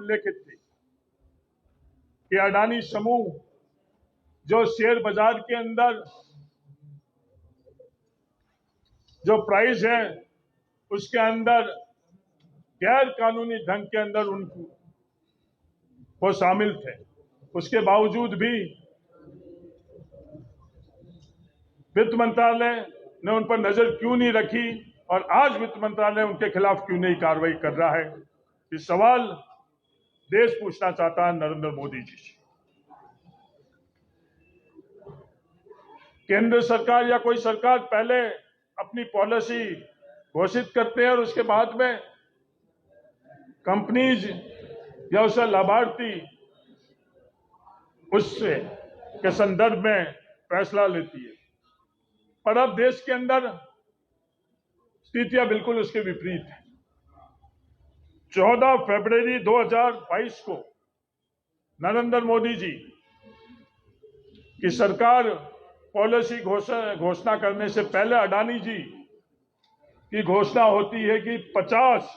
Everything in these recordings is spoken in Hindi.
उल्लेखित थी कि अडानी समूह जो शेयर बाजार के अंदर जो प्राइस है उसके अंदर गैर कानूनी ढंग के अंदर उनको वो शामिल थे, उसके बावजूद भी वित्त मंत्रालय ने उन पर नजर क्यों नहीं रखी और आज वित्त मंत्रालय उनके खिलाफ क्यों नहीं कार्रवाई कर रहा है? ये सवाल देश पूछना चाहता है नरेंद्र मोदी जी से। केंद्र सरकार या कोई सरकार पहले अपनी पॉलिसी घोषित करते हैं और उसके बाद में कंपनीज या उसका लाभार्थी उससे के संदर्भ में फैसला लेती है, पर अब देश के अंदर स्थितियां बिल्कुल उसके विपरीत है। 14 फरवरी 2022 को नरेंद्र मोदी जी की सरकार पॉलिसी घोषणा करने से पहले अडानी जी की घोषणा होती है कि $50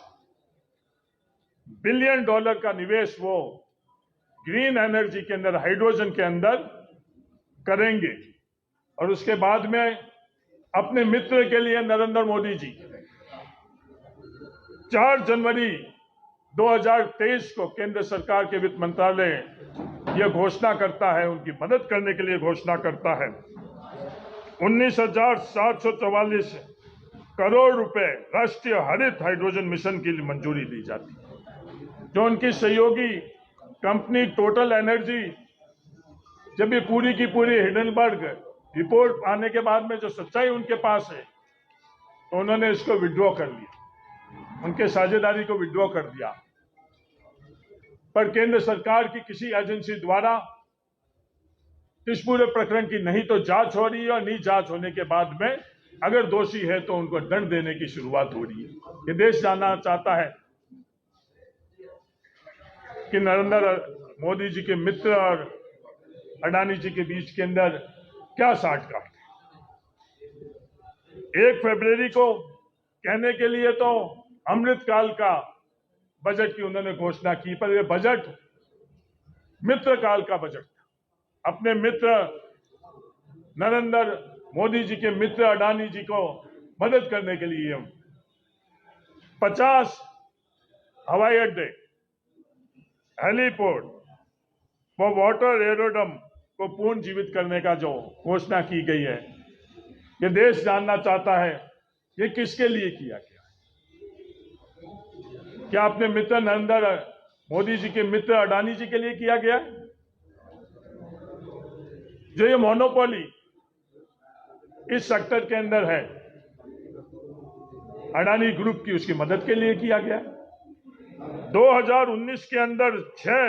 बिलियन का निवेश वो ग्रीन एनर्जी के अंदर, हाइड्रोजन के अंदर करेंगे। और उसके बाद में अपने मित्र के लिए नरेंद्र मोदी जी 4 जनवरी 2023 को केंद्र सरकार के वित्त मंत्रालय यह घोषणा करता है, उनकी मदद करने के लिए घोषणा करता है 19,744 करोड़ रुपए राष्ट्रीय हरित हाइड्रोजन मिशन के लिए मंजूरी दी जाती है। जो उनकी सहयोगी कंपनी टोटल एनर्जी, जब ये पूरी की पूरी हिंडनबर्ग रिपोर्ट आने के बाद में जो सच्चाई उनके पास है, तो उन्होंने इसको विड्रॉ कर लिया, उनके साझेदारी को विड्रॉ कर दिया। पर केंद्र सरकार की किसी एजेंसी द्वारा इस पूरे प्रकरण की नहीं तो जांच हो रही है, और नहीं जांच होने के बाद में अगर दोषी है तो उनको दंड देने की शुरुआत हो रही है। ये देश जानना चाहता है कि नरेंद्र मोदी जी के मित्र और अडानी जी के बीच के अंदर क्या साठगांठ है। 1 फरवरी को कहने के लिए तो अमृतकाल का बजट की उन्होंने घोषणा की, पर यह बजट मित्र काल का बजट था। अपने मित्र नरेंद्र मोदी जी के मित्र अडानी जी को मदद करने के लिए 50 हवाई अड्डे, हेलीपोर्ट व वाटर एरोड्रम को पुनर्जीवित करने का जो घोषणा की गई है, ये देश जानना चाहता है ये किसके लिए किया गया है। क्या अपने मित्र नरेंद्र मोदी जी के मित्र अडानी जी के लिए किया गया? जो ये मोनोपोली इस सेक्टर के अंदर है अडानी ग्रुप की, उसकी मदद के लिए किया गया। 2019 के अंदर 6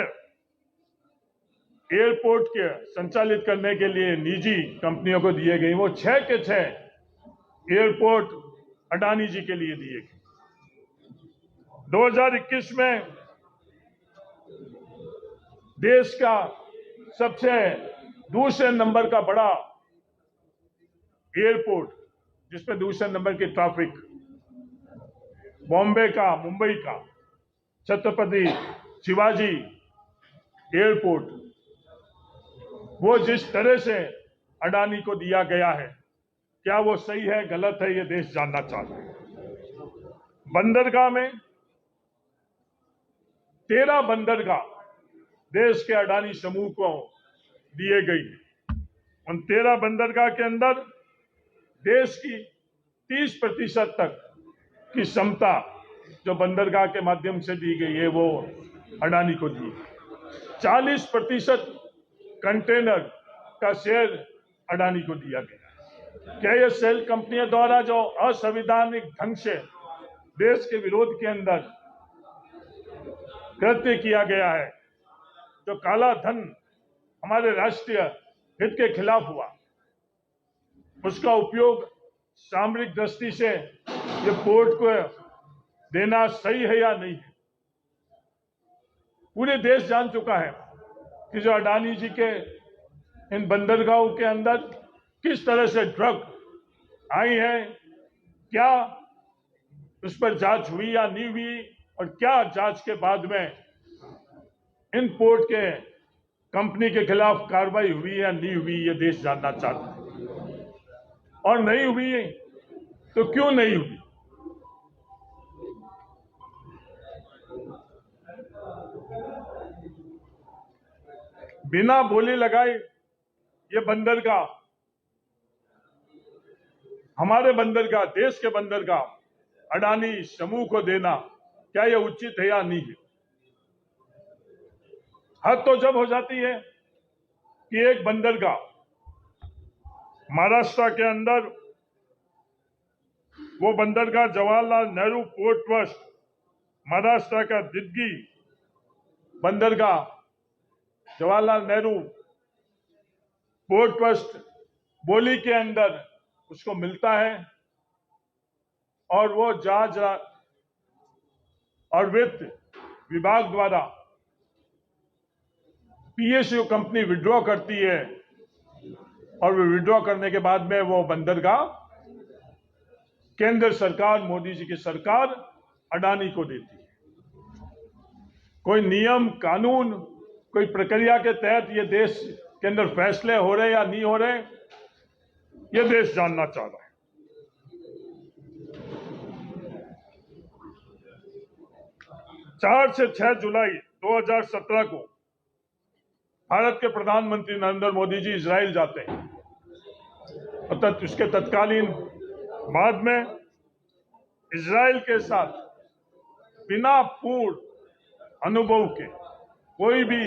एयरपोर्ट के संचालित करने के लिए निजी कंपनियों को दिए गए, वो 6 के 6 एयरपोर्ट अडानी जी के लिए दिए गए। 2021 में देश का सबसे दूसरे नंबर का बड़ा एयरपोर्ट, जिसमें दूसरे नंबर की ट्रैफिक बॉम्बे का, मुंबई का छत्रपति शिवाजी एयरपोर्ट, वो जिस तरह से अडानी को दिया गया है, क्या वो सही है गलत है, ये देश जानना चाहता है। बंदरगाह में 13 बंदरगाह देश के अडानी समूह को दिए गई। उन 13 बंदरगाह के अंदर देश की 30% तक की क्षमता जो बंदरगाह के माध्यम से दी गई है, वो अडानी को दी। 40% कंटेनर का शेयर अडानी को दिया गया। क्या ये सेल कंपनियों द्वारा जो असंवैधानिक ढंग से देश के विरोध के अंदर कृत्य किया गया है, जो काला धन हमारे राष्ट्रीय हित के खिलाफ हुआ, उसका उपयोग सामरिक दृष्टि से ये पोर्ट को देना सही है या नहीं है? पूरे देश जान चुका है कि जो अडानी जी के इन बंदरगाहों के अंदर किस तरह से ड्रग आई है, क्या उस पर जांच हुई या नहीं हुई, और क्या जांच के बाद में इन पोर्ट के कंपनी के खिलाफ कार्रवाई हुई या नहीं हुई, ये देश जानना चाहता है। और नहीं हुई तो क्यों नहीं हुई? बिना बोली लगाए ये बंदरगाह, हमारे बंदरगाह, देश के बंदरगाह अडानी समूह को देना, क्या ये उचित है या नहीं है? हद तो जब हो जाती है कि एक बंदरगाह महाराष्ट्र के अंदर, वो बंदरगाह जवाहरलाल नेहरू पोर्ट ट्रस्ट, महाराष्ट्र का दिग्गी बंदरगाह जवाहरलाल नेहरू पोर्ट ट्रस्ट बोली के अंदर उसको मिलता है, और वो जहाज और वित्त विभाग द्वारा पीएसयू कंपनी विड्रॉ करती है, और वो विड्रॉ करने के बाद में वो बंदरगाह केंद्र सरकार, मोदी जी की सरकार अडानी को देती है। कोई नियम कानून, कोई प्रक्रिया के तहत ये देश के अंदर फैसले हो रहे या नहीं हो रहे, ये देश जानना चाह रहा है। चार से 6 जुलाई 2017 को भारत के प्रधानमंत्री नरेंद्र मोदी जी इजराइल जाते हैं, और उसके तत्कालीन बाद में इजराइल के साथ बिना पूर्ण अनुभव के, कोई भी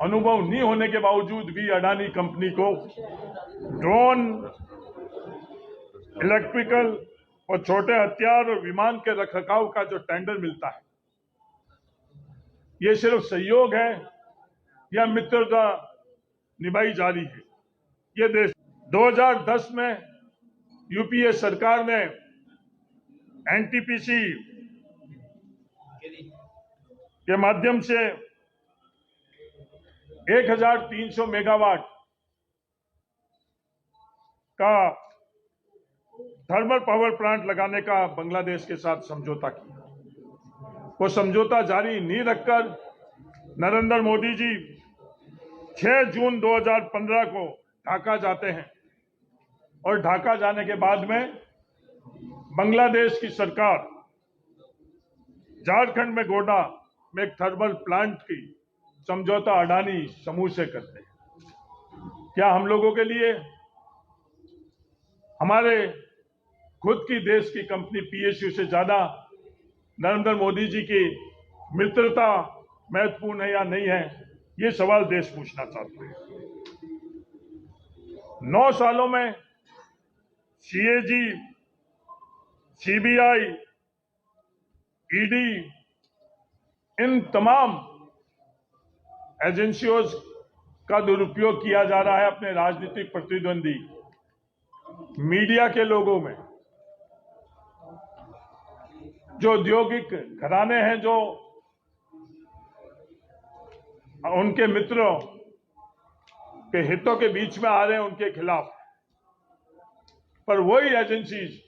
अनुभव नहीं होने के बावजूद भी अडानी कंपनी को ड्रोन, इलेक्ट्रिकल और छोटे हथियार और विमान के रखरखाव का जो टेंडर मिलता है, ये सिर्फ सहयोग है या मित्रता निभाई जा रही है? ये देश 2010 में यूपीए सरकार ने एनटीपीसी के माध्यम से 1300 मेगावाट का थर्मल पावर प्लांट लगाने का बांग्लादेश के साथ समझौता किया। वो समझौता जारी नहीं रखकर नरेंद्र मोदी जी 6 जून 2015 को ढाका जाते हैं, और ढाका जाने के बाद में बांग्लादेश की सरकार झारखंड में गोड्डा में एक थर्मल प्लांट की समझौता अडानी समूह से करते हैं। क्या हम लोगों के लिए हमारे खुद की देश की कंपनी पीएसयू से ज्यादा नरेंद्र मोदी जी की मित्रता महत्वपूर्ण है या नहीं है? ये सवाल देश पूछना चाहता है। 9 सालों में सीएजी, सीबीआई, ईडी, इन तमाम एजेंसियों का दुरुपयोग किया जा रहा है अपने राजनीतिक प्रतिद्वंदी मीडिया के लोगों में। जो औद्योगिक घराने हैं, जो उनके मित्रों के हितों के बीच में आ रहे हैं, उनके खिलाफ। पर वही एजेंसीज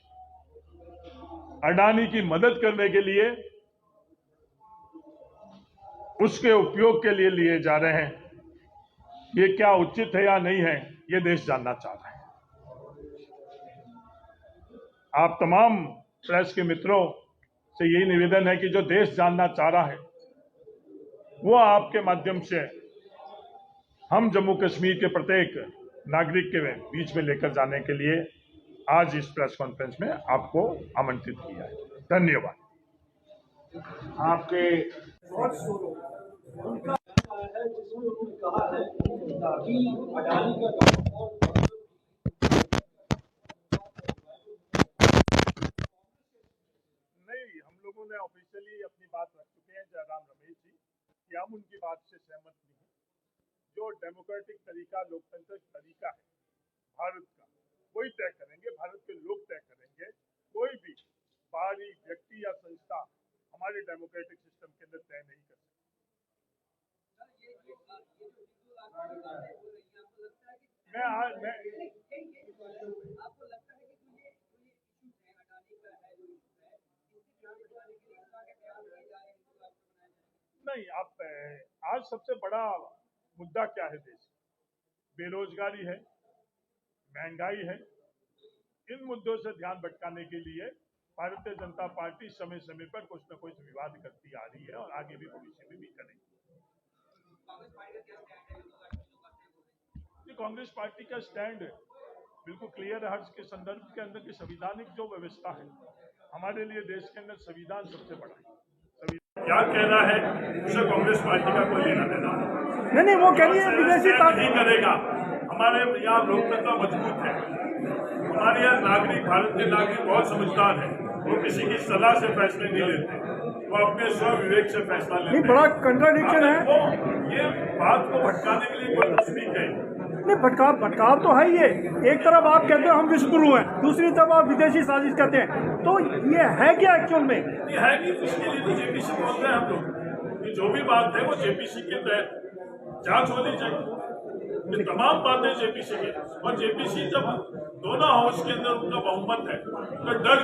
अडानी की मदद करने के लिए, उसके उपयोग के लिए लिए जा रहे हैं। ये क्या उचित है या नहीं है, ये देश जानना चाह रहा है। आप तमाम प्रेस के मित्रों से यही निवेदन है कि जो देश जानना चाह रहा है, वो आपके माध्यम से हम जम्मू कश्मीर के प्रत्येक नागरिक के बीच में लेकर जाने के लिए आज इस प्रेस कॉन्फ्रेंस में आपको आमंत्रित किया है। धन्यवाद। आपके कहा है कि अडानी का नहीं, हम लोगों ने ऑफिशियली अपनी बात रख चुके हैं जयराम रमेश जी कि हम उनकी बात से सहमत नहीं हैं। जो डेमोक्रेटिक तरीका, लोकतांत्रिक तरीका है भारत का, वही तय करेंगे, भारत के लोग तय करेंगे। कोई भी बाहरी व्यक्ति या संस्था हमारे डेमोक्रेटिक सिस्टम के अंदर तय नहीं कर सकती। नहीं, आप आज आज सबसे बड़ा मुद्दा क्या है देश में? बेरोजगारी है, महंगाई है। इन मुद्दों से ध्यान भटकाने के लिए भारतीय जनता पार्टी समय समय पर कुछ न कुछ विवाद करती आ रही है और आगे भी भविष्य में भी करेगी। कांग्रेस पार्टी का स्टैंड बिल्कुल क्लियर है। हर्ष के संदर्भ के अंदर की संविधानिक जो व्यवस्था है, हमारे लिए देश के अंदर संविधान सबसे बड़ा है। क्या कहना है उसे कांग्रेस पार्टी का कोई लेना देना नहीं, वो कह रही है विदेशी नहीं करेगा। हमारे यहाँ लोकतंत्र मजबूत है। हमारे यहाँ नागरिक, भारत के नागरिक बहुत समझदार है। वो किसी की सलाह से फैसले नहीं लेते, वो अपने स्व विवेक से फैसला लेते हैं। बड़ा कंट्राडिक्शन है। वो ये बात को भटकाने के लिए कोई कुछ नहीं कहे। नहीं, भटकाव तो है ये। एक तरफ आप कहते हो हम विश्वगुरु हैं, दूसरी तरफ आप विदेशी साजिश कहते हैं, तो ये है क्या एक्चुअल में? ये है कि उसके लिए तो जेपीसी बोल रहे हैं हम लोग कि जो भी बात है वो जेपीसी के तहत जांच होनी चाहिए। ये तमाम बातें जेपीसी की, और जेपीसी जब दोनों हाउस के अंदर उनका बहुमत है तो डर